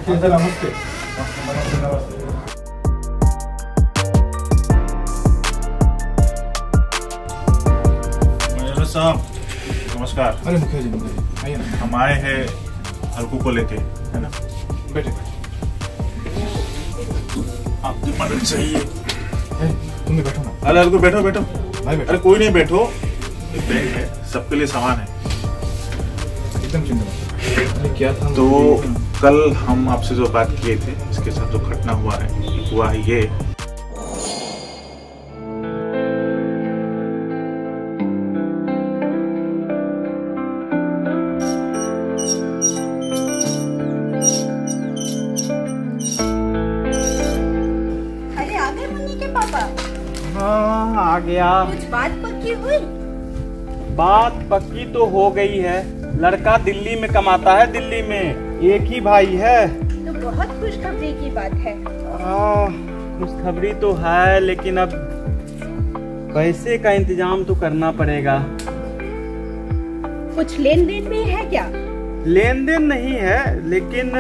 नमस्ते नमस्ते। मैनेजर साहब नमस्कार। अरे मुखिया जी आइए ना। हम आए हैं हल्कू को लेके, है ना? बैठे। आपकी मदद चाहिए। तुम भी बैठो ना। अरे हल्कू बैठो बैठो। भाई बैठो। अरे कोई नहीं, बैठो। एक बैंक है, सबके लिए सामान है। एकदम चिंता मत। क्या था तो कल हम आपसे जो बात किए थे, इसके साथ जो घटना हुआ है ये। अरे आ गए मुन्नी के पापा? हाँ आ गया। कुछ बात पक्की हुई? बात पक्की तो हो गई है। लड़का दिल्ली में कमाता है, दिल्ली में एक ही भाई है। तो बहुत खुशखबरी की बात है। खुशखबरी तो है, लेकिन अब पैसे का इंतजाम तो करना पड़ेगा। कुछ लेन देन में है क्या? लेन देन नहीं है, लेकिन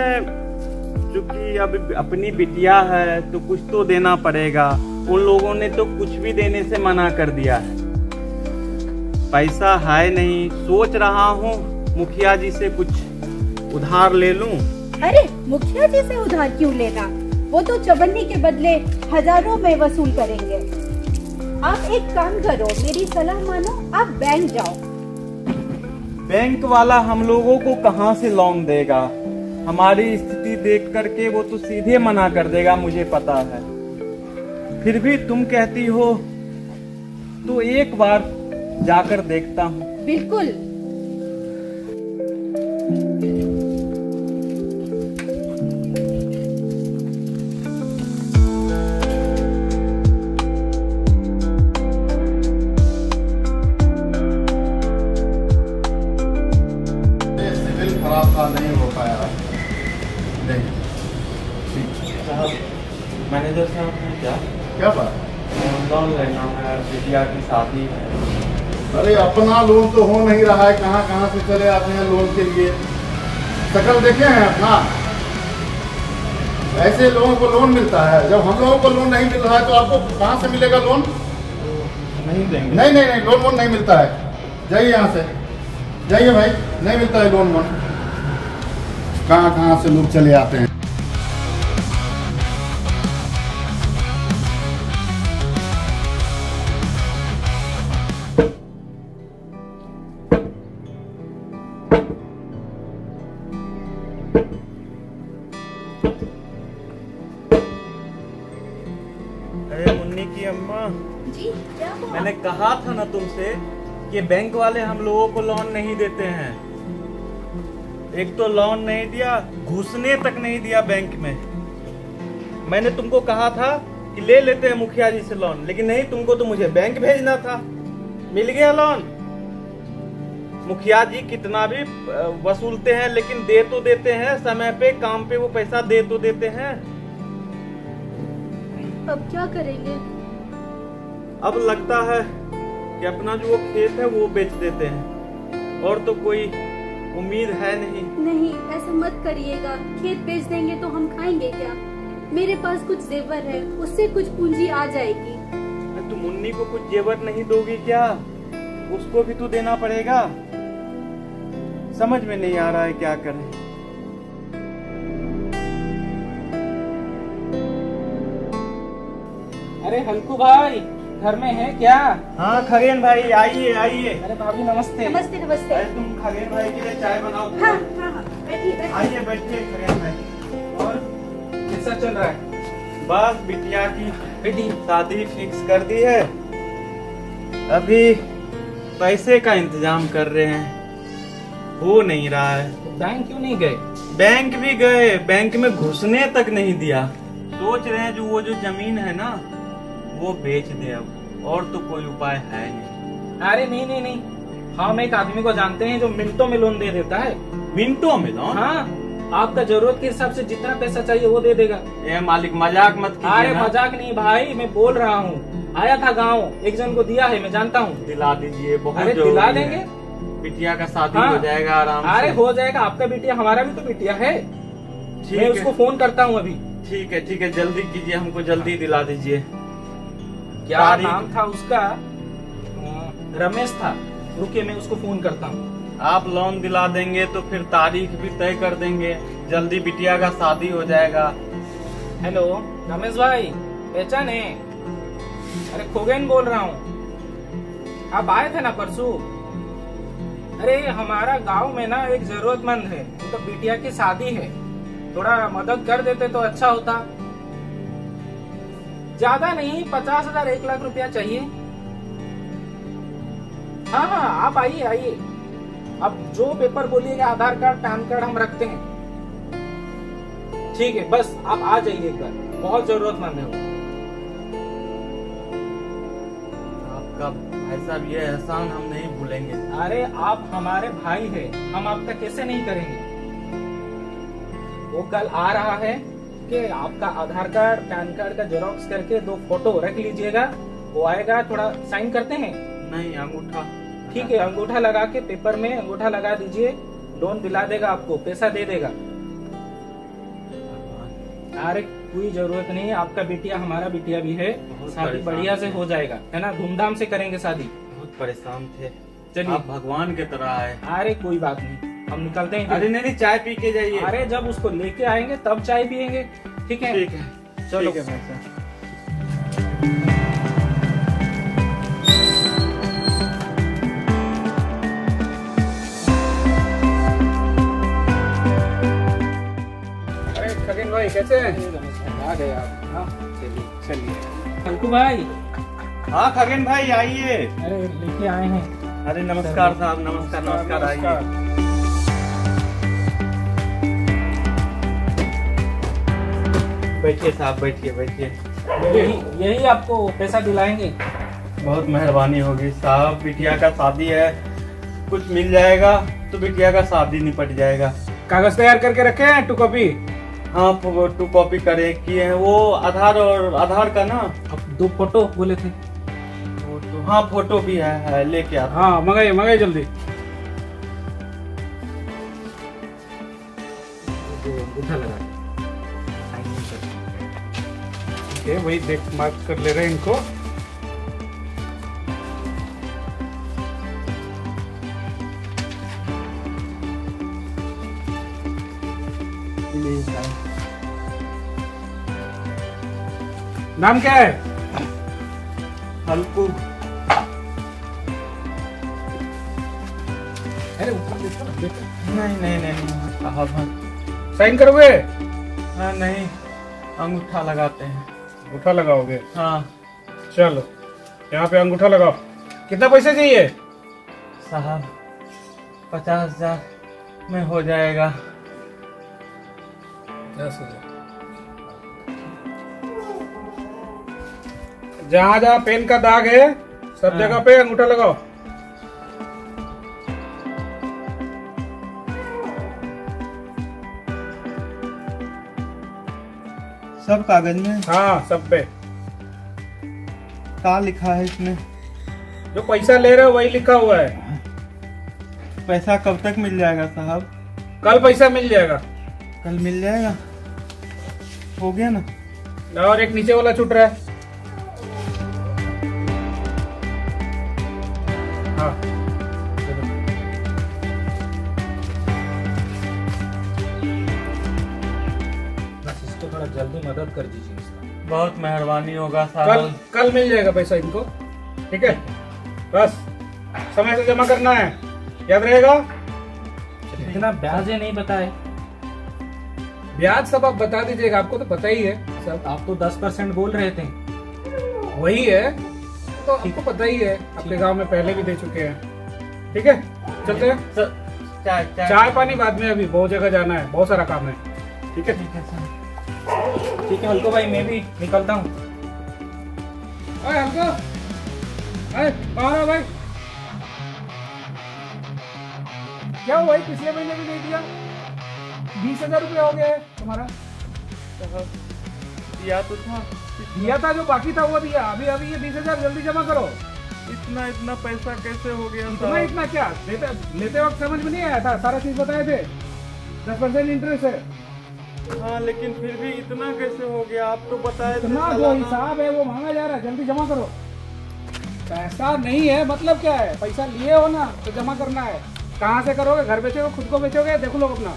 चूंकि अब अपनी बिटिया है तो कुछ तो देना पड़ेगा। उन लोगों ने तो कुछ भी देने से मना कर दिया है। पैसा है नहीं, सोच रहा हूँ मुखिया जी से कुछ उधार ले लूं। अरे मुखिया जी से उधार क्यों लेना? वो तो चवन्नी के बदले हजारों में वसूल करेंगे। आप एक काम करो, मेरी सलाह मानो, आप बैंक जाओ। बैंक वाला हम लोगों को कहां से लोन देगा? हमारी स्थिति देख करके वो तो सीधे मना कर देगा, मुझे पता है। फिर भी तुम कहती हो तो एक बार जाकर देखता हूँ। बिल्कुल। सिविल खराब था, नहीं हो पाया। नहीं मैनेजर साहब ने क्या बात? लोन लेना है, बिटिया की शादी है। अरे अपना लोन तो हो नहीं रहा है, कहाँ कहाँ से चले आते हैं लोन के लिए। शकल देखे हैं अपना? ऐसे लोगों को लोन मिलता है? जब हम लोगों को लोन नहीं मिल रहा है तो आपको कहाँ से मिलेगा लोन? नहीं देंगे। नहीं नहीं नहीं, लोन वोन नहीं मिलता है। जाइए यहाँ से, जाइए भाई, नहीं मिलता है लोन वोन। कहाँ कहाँ से लोग चले आते हैं। अरे मुन्नी की अम्मा, जी क्या हुआ? मैंने कहा था ना तुमसे कि बैंक वाले हम लोगों को लोन नहीं देते हैं। एक तो लोन नहीं दिया, घुसने तक नहीं दिया बैंक में। मैंने तुमको कहा था कि ले लेते हैं मुखिया जी से लोन, लेकिन नहीं, तुमको तो मुझे बैंक भेजना था। मिल गया लोन। मुखिया जी कितना भी वसूलते हैं, लेकिन दे तो देते हैं समय पे, काम पे वो पैसा दे तो देते हैं। अब क्या करेंगे? अब लगता है कि अपना जो वो खेत है वो बेच देते हैं, और तो कोई उम्मीद है नहीं। नहीं, ऐसा मत करिएगा। खेत बेच देंगे तो हम खाएंगे क्या? मेरे पास कुछ जेवर है, उससे कुछ पूंजी आ जाएगी। तुम मुन्नी को कुछ जेवर नहीं दोगी क्या? उसको भी तो देना पड़ेगा। समझ में नहीं आ रहा है क्या करें। अरे हल्कू भाई, घर में है क्या? हाँ खगेन भाई, आइए आइए। अरे भाभी नमस्ते। नमस्ते नमस्ते। अरे तुम खगेन भाई के लिए चाय बनाओ। हाँ हाँ हाँ, बैठिए बैठिए। आइए बैठिए खगेन भाई। और कैसा चल रहा है? बस बिटिया की बेटी शादी फिक्स कर दी है। अभी पैसे का इंतजाम कर रहे हैं, हो नहीं रहा है। बैंक क्यों नहीं गए? बैंक भी गए, बैंक में घुसने तक नहीं दिया। सोच रहे हैं वो जो जमीन है ना वो बेच दे अब, और तो कोई उपाय है नहीं। अरे नहीं नहीं नहीं, हम एक आदमी को जानते हैं जो मिनटों में लोन दे देता है। मिनटों में लोन? हाँ, आपका जरूरत के हिसाब से जितना पैसा चाहिए वो दे देगा। ये मालिक मजाक मत कीजिए अरे ना। मजाक नहीं भाई, मैं बोल रहा हूँ। आया था गाँव, एक जन को दिया है, मैं जानता हूँ। दिला दीजिए, बहुत अरे जरूरी दिला है। देंगे। बिटिया का शादी हाँ। हो जाएगा आराम अरे से। हो जाएगा, आपका बिटिया हमारा भी तो बिटिया है। ठीक मैं है। उसको फोन करता हूँ अभी। ठीक है, जल्दी कीजिए, हमको जल्दी दिला दीजिए। क्या तारीख? नाम था उसका? रमेश था। रुकिए, मैं उसको फोन करता हूँ। आप लोन दिला देंगे तो फिर तारीख भी तय कर देंगे, जल्दी बिटिया का शादी हो जाएगा। हेलो रमेश भाई, पहचाने? अरे खोगेन बोल रहा हूँ। आप आए थे ना परसों? अरे हमारा गांव में ना एक जरूरतमंद है, उनका बिटिया की शादी है, थोड़ा मदद कर देते तो अच्छा होता। ज्यादा नहीं, 50,000 1 लाख रुपया चाहिए। हाँ हाँ, आप आइए आइए। अब जो पेपर बोलिएगा, आधार कार्ड पैन कार्ड हम रखते हैं। ठीक है, बस आप आ जाइए एक बार, बहुत जरूरतमंद है वो। आपका भाई साहब ये एहसान हम नहीं भूलेंगे। अरे आप हमारे भाई हैं, हम आपका कैसे नहीं करेंगे। वो कल आ रहा है कि आपका आधार कार्ड पैन कार्ड का जेरोक्स करके 2 फोटो रख लीजिएगा। वो आएगा, थोड़ा साइन करते हैं। नहीं, अंगूठा। ठीक है, अंगूठा लगा के पेपर में अंगूठा लगा दीजिए, लोन दिला देगा, आपको पैसा दे देगा। अरे कोई जरूरत नहीं, आपका बिटिया हमारा बिटिया भी है, शादी परेशान बढ़िया से हो जाएगा, है ना, धूमधाम से करेंगे शादी। बहुत परेशान थे, चलिए। आप भगवान की तरह आए। अरे कोई बात नहीं, हम निकलते हैं। अरे नहीं, चाय पी के जाइए। अरे जब उसको लेके आएंगे तब चाय पियेंगे। ठीक है, ठीक है, चलो। ठीक है भाई साहब। अरे खगेन भाई कैसे हैं? आ गए आप? हाँ चलिए। अंकु भाई, हाँ खगेन भाई आइए। अरे लेके आए हैं। अरे नमस्कार साहब, नमस्कार, आइए। बैठिए साहब, बैठिए। यही आपको पैसा दिलाएंगे। बहुत मेहरबानी होगी साहब, बिटिया का शादी है, कुछ मिल जाएगा तो बिटिया का शादी निपट जाएगा। कागज तैयार करके रखे हैं 2 कॉपी? हाँ 2 कॉपी करे किए हैं, वो आधार का ना। अब 2 फोटो बोले थे। हाँ फोटो भी है लेके आता। हाँ मंगाइए जल्दी। अंगूठा लगा ठीक है, वही देख मार्क कर ले रहे हैं इनको। नाम क्या है? हल्कू। अरे ऊपर देखो ना, देखो। नहीं साहब, साइन करोगे? हाँ नहीं, अंगूठा लगाते हैं। अंगूठा लगाओगे? हाँ चलो यहाँ पे अंगूठा लगाओ। कितना पैसा चाहिए? साहब 50,000 में हो जाएगा। 10,000। जहाँ जहाँ पेन का दाग है सब जगह पे अंगूठा लगाओ। सब कागज में? हाँ सब पे। क्या लिखा है इसमें? जो पैसा ले रहे हो वही लिखा हुआ है। पैसा कब तक मिल जाएगा साहब? कल पैसा मिल जाएगा। कल मिल जाएगा? हो गया ना? और एक नीचे वाला छूट रहा है। हाँ बस इसको थोड़ा जल्दी मदद कर दीजिए इसका। बहुत मेहरबानी होगा कल साहब। कल मिल जाएगा पैसा इनको। ठीक है, बस समय से जमा करना है, याद रहेगा। इतना ब्याज है नहीं बताए। ब्याज सब आप बता दीजिएगा, आपको तो पता ही है सब। आप तो 10% बोल रहे थे। वही है तो आपको पता ही है, अपने गांव में पहले भी दे चुके हैं। ठीक है, चलते हैं। चाय पानी बाद में, अभी बहुत जगह जाना है, बहुत सारा काम है। ठीक है ठीक है हल्को भाई, मैं भी निकलता हूँ। अरे हल्को, अरे कहाँ रहा भाई? क्या हुआ भाई, पिछले महीने भी नहीं दिया? 20,000 रुपये हो गया है तुम्हारा। दिया तो था, दिया था, जो बाकी था वो दिया। अभी अभी ये 20,000 जल्दी जमा करो। इतना पैसा कैसे हो गया इतना क्या लेते वक्त समझ में नहीं आया था? सारा चीज बताए थे। 10% इंटरेस्ट है। हाँ लेकिन फिर भी इतना कैसे हो गया? आप तो बताए थे इतना जो हिसाब है वो मांगा जा रहा है, जल्दी जमा करो। पैसा नहीं है मतलब क्या है? पैसा लिए हो ना तो जमा करना है। कहाँ से करोगे? घर बेचोगे, खुद को बेचोगे? देखो लोग अपना।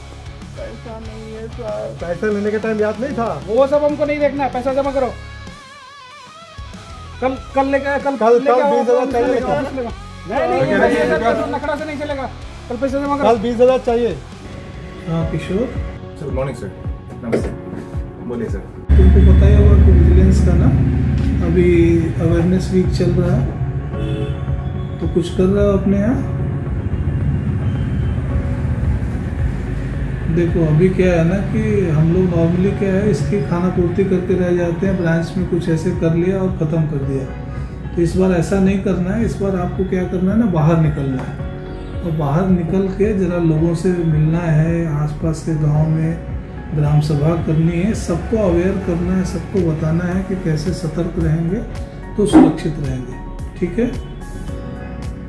पैसा नहीं है साहब। पैसा लेने के टाइम याद नहीं था? वो सब हमको नहीं देखना है, पैसा जमा करो। कल लेके कल 20,000 चाहिए। नहीं, नखरा से नहीं चलेगा। कल पैसा जमा करो। कल 20,000 चाहिए। हाँ किशोर, सर गुड मॉर्निंग सर। नमस्ते, बोलिए सर। तुमको पता ही होगा कि विजिलेंस का ना अभी अवेयरनेस वीक चल रहा है, तो कुछ कर रहा हो अपने यहाँ? देखो अभी क्या है ना कि हम लोग नॉर्मली क्या है, इसकी खाना पूर्ति करके रह जाते हैं, ब्रांच में कुछ ऐसे कर लिया और ख़त्म कर दिया। तो इस बार ऐसा नहीं करना है। इस बार आपको क्या करना है ना, बाहर निकलना है और बाहर निकल के ज़रा लोगों से मिलना है, आसपास के गांव में ग्राम सभा करनी है, सबको अवेयर करना है, सबको बताना है कि कैसे सतर्क रहेंगे तो सुरक्षित रहेंगे। ठीक है?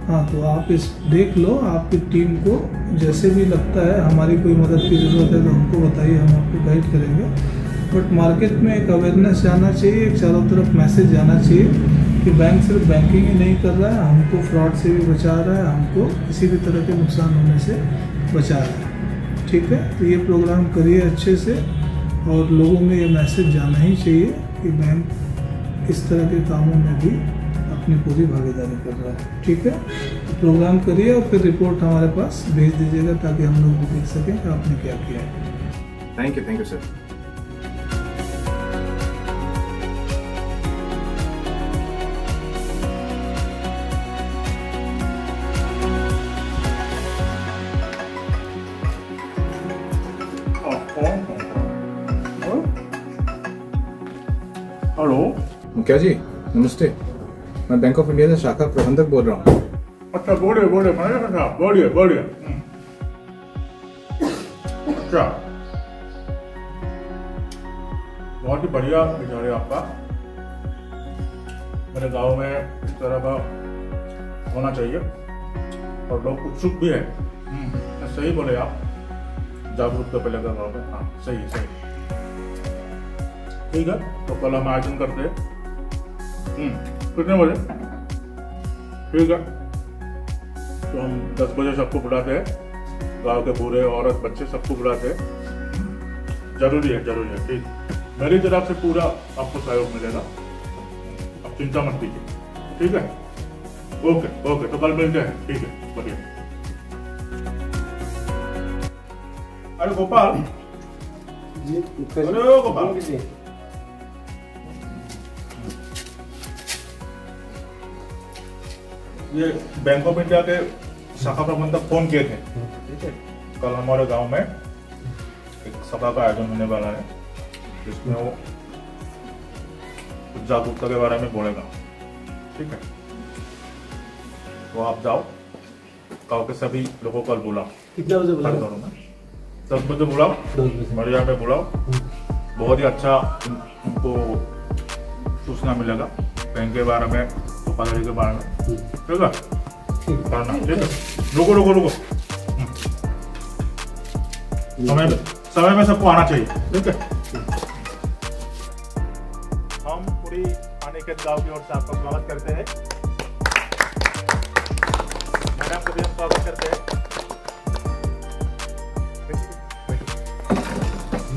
हाँ, तो आप इस देख लो, आपकी टीम को जैसे भी लगता है हमारी कोई मदद की ज़रूरत है तो हमको बताइए, हम आपको गाइड करेंगे। बट मार्केट में एक अवेयरनेस जाना चाहिए, एक चारों तरफ मैसेज जाना चाहिए कि बैंक सिर्फ बैंकिंग ही नहीं कर रहा है, हमको फ्रॉड से भी बचा रहा है, हमको किसी भी तरह के नुकसान होने से बचा रहा है। ठीक है? तो ये प्रोग्राम करिए अच्छे से और लोगों में ये मैसेज जाना ही चाहिए कि बैंक इस तरह के कामों में भी अपनी पूरी भागीदारी कर रहा है। ठीक है? तो प्रोग्राम करिए और फिर रिपोर्ट हमारे पास भेज दीजिएगा ताकि हम लोग भी देख सकें कि आपने क्या किया है। Thank you sir. हेलो मुखिया जी नमस्ते, मैं बैंक ऑफ इंडिया से शाखा प्रबंधक बोल रहा हूँ। अच्छा बोलिए बोलिए मैनेजर साहब, बोलिए बोलिए। अच्छा, बहुत ही बढ़िया विचार है आपका। मेरे गांव में इस तरह का होना चाहिए और लोग उत्सुक भी है। सही बोले आप, जागरूकता पे लगा गाँव में। हाँ सही सही, ठीक है। तो कल हम आयोजन करते हैं। कितने बजे? ठीक है, तो हम 10 बजे सबको बुलाते हैं, गांव के बूढ़े औरत बच्चे सबको बुलाते हैं। जरूरी है जरूरी है। ठीक, मेरी तरफ से पूरा आपको सहयोग मिलेगा, आप चिंता मत कीजिए। ठीक है? ओके ओके, तो कल मिलते हैं। ठीक है, बढ़िया। अरे गोपाल जी, अरे गोपाल, ये बैंक ऑफ इंडिया के शाखा प्रबंधक फोन किए थे। ठीक है, कल हमारे गांव में एक सभा का आयोजन होने वाला है जिसमें वो कुछ जागरूकता के बारे में बोलेगा। ठीक है, तो आप जाओ, गांव के सभी लोगों को बुलाओ। कितने बजे बुलाओ? 10 बजे बुलाओ, 10 बजे बढ़िया पे बुलाओ। बहुत ही अच्छा उनको सूचना मिलेगा बैंक के बारे में, धोखाधड़ी के बारे में। ठीक है? करना ठीक है। रुको रुको रुको, समय में सबको आना चाहिए। ठीक है? हम पूरी अनिकेत गांव की ओर से आपका स्वागत करते हैं। मैडम को भी हम स्वागत करते हैं।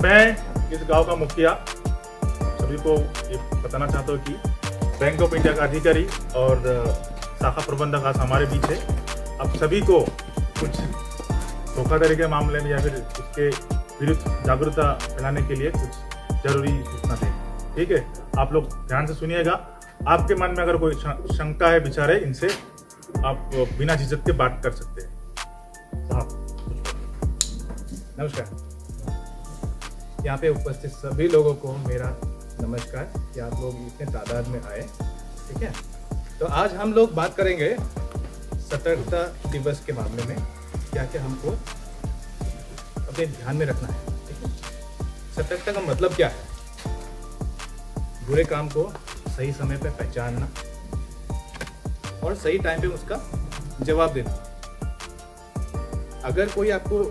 मैं इस गांव का मुखिया सभी को ये बताना चाहता हूँ कि बैंक ऑफ इंडिया का अधिकारी और शाखा प्रबंधक आज हमारे बीच है। अब सभी को कुछ धोखाधड़ी के मामले में या फिर उसके विरुद्ध जागरूकता फैलाने के लिए कुछ जरूरी सूचना दें। ठीक है? आप लोग ध्यान से सुनिएगा। आपके मन में अगर कोई शंका है विचार है, इनसे आप बिना झिझक के बात कर सकते हैं। नमस्कार, यहाँ पे उपस्थित सभी लोगों को मेरा नमस्कार कि आप लोग इतने तादाद में आए। ठीक है, तो आज हम लोग बात करेंगे सतर्कता दिवस के मामले में, क्या क्या हमको अपने ध्यान में रखना है। ठीक है, सतर्कता का मतलब क्या है? बुरे काम को सही समय पे पहचानना और सही टाइम पे उसका जवाब देना। अगर कोई आपको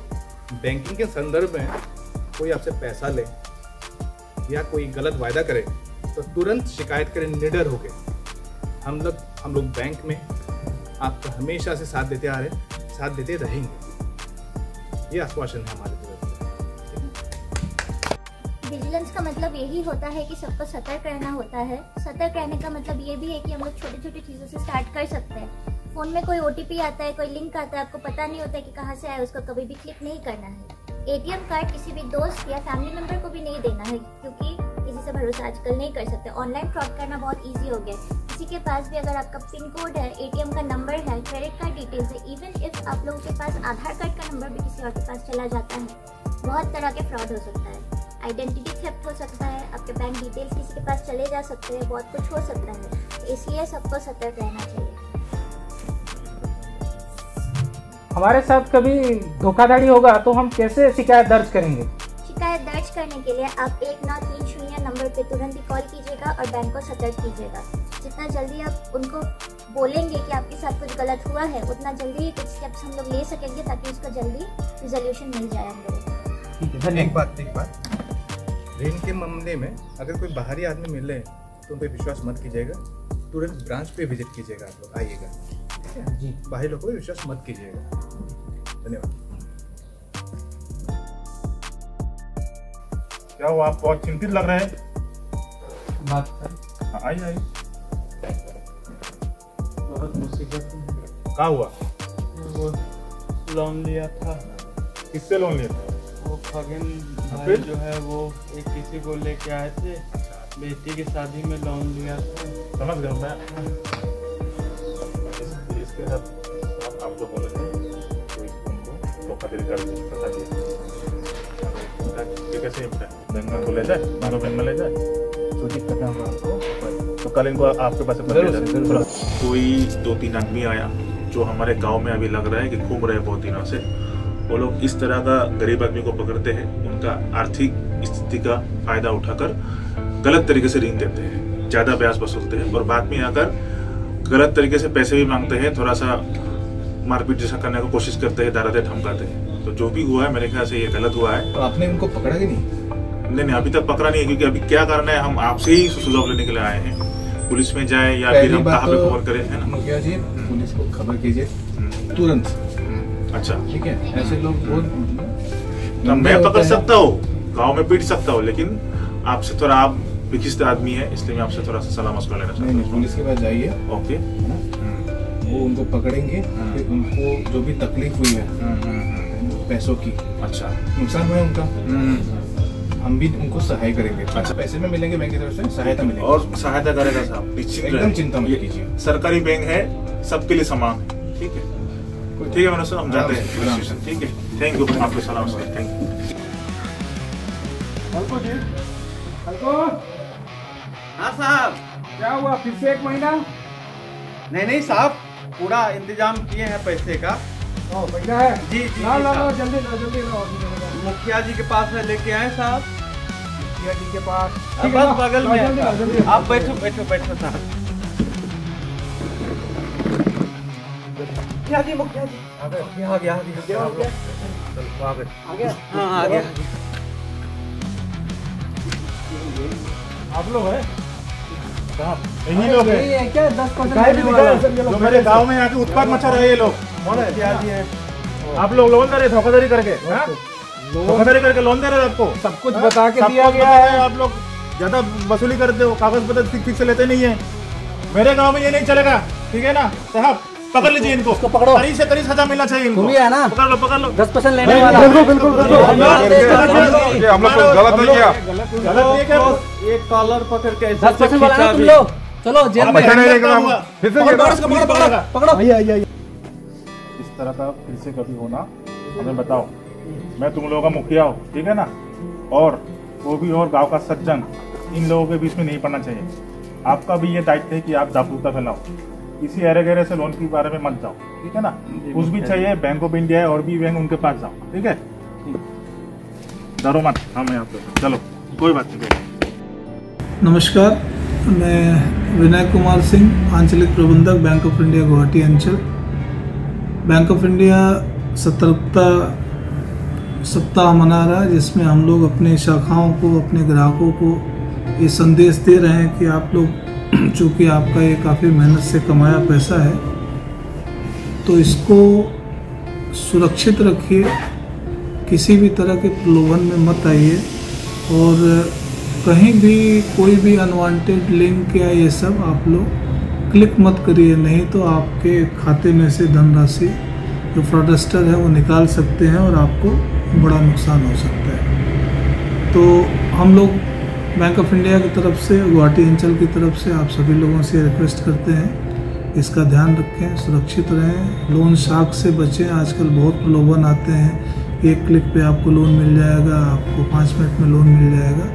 बैंकिंग के संदर्भ में कोई आपसे पैसा ले या कोई गलत वायदा करे तो तुरंत शिकायत करें निडर होके। हम लोग बैंक में आपका हमेशा से साथ देते आ रहे हैं, साथ देते रहेंगे। ये आश्वासन है हमारे तरफ से। विजिलेंस का मतलब यही होता है कि सबको सतर्क रहना होता है। सतर्क रहने का मतलब ये भी है कि हम लोग छोटी छोटी चीज़ों से स्टार्ट कर सकते हैं। फ़ोन में कोई OTP आता है, कोई लिंक आता है, आपको पता नहीं होता है कि कहाँ से आया, उसको कभी भी क्लिक नहीं करना है। ATM कार्ड किसी भी दोस्त या फैमिली मेंबर को भी नहीं देना है, क्योंकि किसी से भरोसा आजकल नहीं कर सकते। ऑनलाइन फ्रॉड करना बहुत ईजी हो गया है। किसी के पास भी अगर आपका पिन कोड है, ATM का नंबर है, क्रेडिट कार्ड डिटेल्स है, इवन इफ आप लोगों के पास आधार कार्ड का नंबर भी किसी और के पास चला जाता है, बहुत तरह के फ्रॉड हो सकता है। आइडेंटिटी थेफ्ट हो सकता है, आपके बैंक डिटेल्स किसी के पास चले जा सकते हैं, बहुत कुछ हो सकता है। तो इसलिए सबको सतर्क रहना चाहिए। हमारे साथ कभी धोखाधड़ी होगा तो हम कैसे शिकायत दर्ज करेंगे? शिकायत दर्ज करने के लिए आप 1930 नंबर पे तुरंत ही कॉल कीजिएगा और बैंक को सतर्क कीजिएगा। जितना जल्दी आप उनको बोलेंगे कि आपके साथ कुछ गलत हुआ है, उतना जल्दी ही कुछ स्टेप्स हम लोग ले सकेंगे ताकि उसका जल्दी रिजोल्यूशन मिल जाए हम लोगों को। एक बात ऋण के मामले में अगर कोई बाहरी आदमी मिले तो उन पर विश्वास मत कीजिएगा, तुरंत ब्रांच पे विजिट कीजिएगा। आप लोग आइएगा, ठीक है जी। बाहरी लोगों पर विश्वास मत कीजिएगा। धन्यवाद। क्या हुआ, आप बहुत चिंतित लग रहे हैं? बात कर। आइए। बहुत मुसीबत में। क्या हुआ? वो लोन लिया था। किससे लोन लिया था? वो खगेन भाई जो है वो एक किसी को लेके आए थे, बेटी की शादी में लोन लिया था। समझ गया मैं। इसके साथ आप जो बोले थे तो उनको धोखाधड़ी कर कैसे बैंक में ले जाए, मानो बैंक में ले जाए, सूचित करना होगा आपको। तो कल इनको आपके पास कोई 2-3 आदमी आया जो हमारे गांव में अभी लग रहा है कि घूम रहे बहुत दिनों से। वो लोग इस तरह का गरीब आदमी को पकड़ते हैं, उनका आर्थिक स्थिति का फायदा उठाकर गलत तरीके से ऋण देते हैं, ज्यादा ब्याज वसूलते हैं और बाद में आकर गलत तरीके से पैसे भी मांगते हैं, थोड़ा सा मारपीट जैसा करने की कोशिश करते हैं, दाराते धमकाते हैं। तो जो भी हुआ है मेरे ख्याल से ये गलत हुआ है। तो आपने उनको पकड़ा कि नहीं? नहीं, अभी तक पकड़ा नहीं है, क्योंकि अभी क्या करना है, हम आपसे ही सुझाव लेने के लिए आए हैं। पुलिस में जाए या फिर हम कहाँ पे खबर करें, है ना? मुखिया जी, पुलिस को खबर कीजिए तुरंत। अच्छा, ठीक है। ऐसे लोग बहुत मैं पकड़ सकता हूँ, गाँव में पीट सकता हूँ, लेकिन आपसे थोड़ा, आप विशिष्ट आदमी है, इसलिए मैं आपसे थोड़ा सा सलाह मशवरा लेना चाहता हूँ। पुलिस के पास जाइए। ओके। वो उनको पकड़ेंगे, फिर उनको जो भी तकलीफ हुई है पैसों की, अच्छा नुकसान हुआ है उनका, हम भी उनको सहाय करेंगे। अच्छा, पैसे में मिलेंगे, बैंक की तरफ से सहायता मिलेगी। और सहायता करेगा साहब, एकदम चिंता मत कीजिए। सरकारी बैंक है, सबके लिए समान है। ठीक है, ठीक है मैडम, हम जाते हैं। ठीक है, थैंक यू, आपको सलाम सर, थैंक यू। हाँ साहब। क्या हुआ, फिर से 1 महीना? नहीं साहब, पूरा इंतजाम किए हैं पैसे का। पैसा है? जी, लो, जल्दी लो। मुखिया जी के पास है, लेके आए साहब। मुखिया जी के पास बस बगल में है। आप बैठो साहब। मुखिया जी आ गया। हाँ, आ गया। आप लोग है इन्हीं लोग हैं क्या? 10% जो मेरे गांव में आके उत्पाद मचा रहे ये लोग कौन है? आप लोग लोन दे रहे, धोखाधड़ी करके, धोखाधड़ी करके लोन दे रहे आपको, सब कुछ बता के दिया गया है। आप लोग ज्यादा वसूली करते हो, कागज पत्र ठीक से लेते नहीं है। मेरे गांव में ये नहीं चलेगा, ठीक है ना साहब? पकड़ लीजिए इनको, पकड़ो। 30 से 30 हजार मिलना चाहिए इनको, है ना? पकड़ लो 10% लेने वाला। बिल्कुल हम लोग गलत नहीं किया, गलत नहीं किया। एक कॉलर पकड़ के 10% वाला तुम लोग, चलो जेल में। पकड़ो। आइए। इस तरह का फिर से कभी होना हमें बताओ, मैं तुम लोगों का मुखिया हूँ, ठीक है ना? और वो भी और गांव का सज्जन, इन लोगों के बीच में नहीं पड़ना चाहिए। आपका भी ये दायित्व है कि आप जागरूकता फैलाओ, किसी अरे गहरे से लोन के बारे में मत जाओ, ठीक है ना? कुछ भी चाहिए बैंक ऑफ इंडिया है और भी बैंक, उनके पास जाओ, ठीक है? डरो मत, हम यहाँ पे, चलो कोई बात नहीं। नमस्कार, मैं विनय कुमार सिंह, आंचलिक प्रबंधक बैंक ऑफ इंडिया गुवाहाटी अंचल। बैंक ऑफ इंडिया सतर्कता सप्ताह मना रहा है, जिसमें हम लोग अपने शाखाओं को, अपने ग्राहकों को ये संदेश दे रहे हैं कि आप लोग, चूँकि आपका ये काफ़ी मेहनत से कमाया पैसा है, तो इसको सुरक्षित रखिए, किसी भी तरह के प्रलोभन में मत आइए, और कहीं भी कोई भी अनवांटेड लिंक या ये सब आप लोग क्लिक मत करिए, नहीं तो आपके खाते में से धनराशि जो फ्रॉडस्टर है वो निकाल सकते हैं और आपको बड़ा नुकसान हो सकता है। तो हम लोग बैंक ऑफ इंडिया की तरफ से, गुवाहाटी अंचल की तरफ से आप सभी लोगों से रिक्वेस्ट करते हैं, इसका ध्यान रखें, सुरक्षित रहें, लोन शार्क से बचें। आजकल बहुत प्रलोभन आते हैं, एक क्लिक पे आपको लोन मिल जाएगा, आपको 5 मिनट में लोन मिल जाएगा।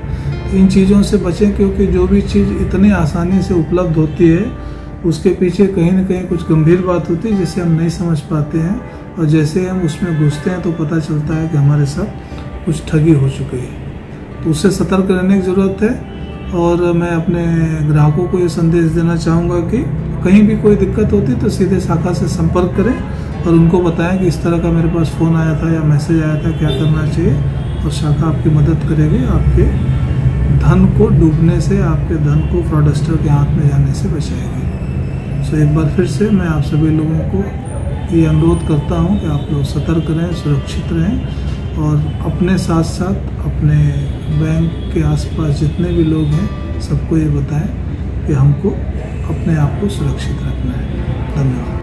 तो इन चीज़ों से बचें, क्योंकि जो भी चीज़ इतनी आसानी से उपलब्ध होती है उसके पीछे कहीं ना कहीं कुछ गंभीर बात होती है जिसे हम नहीं समझ पाते हैं, और जैसे हम उसमें घुसते हैं तो पता चलता है कि हमारे साथ कुछ ठगी हो चुकी है। तो उससे सतर्क रहने की ज़रूरत है। और मैं अपने ग्राहकों को ये संदेश देना चाहूँगा कि कहीं भी कोई दिक्कत होती तो सीधे शाखा से संपर्क करें और उनको बताएं कि इस तरह का मेरे पास फ़ोन आया था या मैसेज आया था, क्या करना चाहिए, और शाखा आपकी मदद करेगी, आपके धन को डूबने से, आपके धन को फ्रॉडस्टर के हाथ में जाने से बचाएगी। सो एक बार फिर से मैं आप सभी लोगों को ये अनुरोध करता हूँ कि आप लोग सतर्क रहें, सुरक्षित रहें, और अपने साथ साथ अपने बैंक के आसपास जितने भी लोग हैं सबको ये बताएं कि हमको अपने आप को सुरक्षित रखना है। धन्यवाद।